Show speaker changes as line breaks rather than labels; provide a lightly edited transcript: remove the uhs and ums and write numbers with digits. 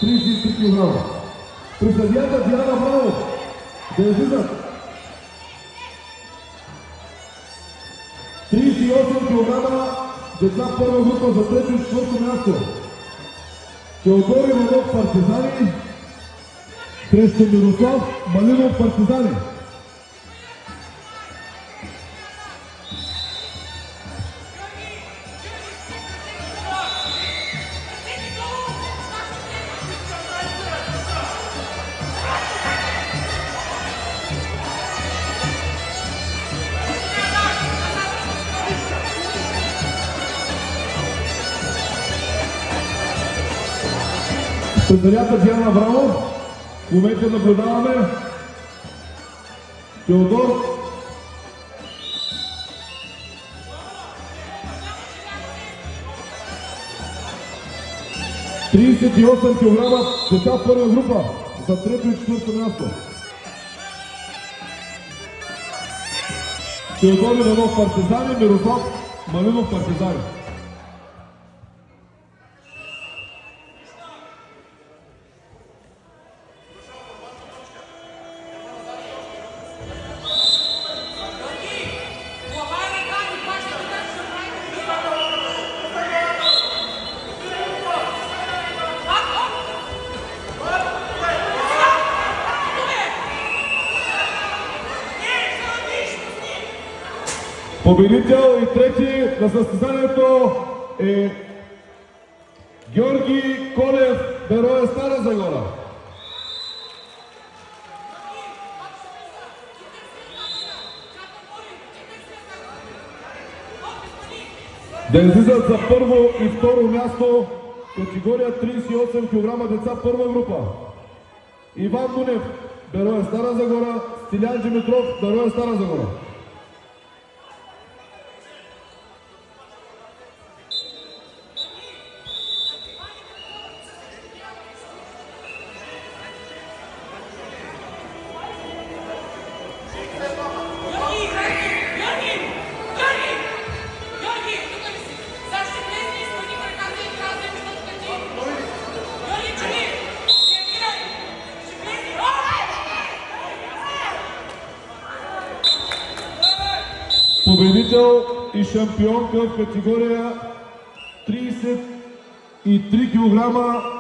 33 кг. При съдията Диана Браво да излизат 38 кг деца първа група за трето и четвърто място. Теодор Иванов Партизани срещу Мирослав Малинов Партизани. Съдията Диана Браво. В момента наблюдаваме Теодор – 38 кг деца първа група за трето и четвърто място. Теодор Иванов Партизани, Мирослав Малинов Партизани. Победител и трети на състезанието е Георги Колев, Берое, Стара Загора. Да излизат за първо и второ място категория 38 кг деца първа група. Иван Дунев, Берое, Стара Загора, Стилян Димитров, Берое, Стара Загора. Победител и шампионка в категория 33 кг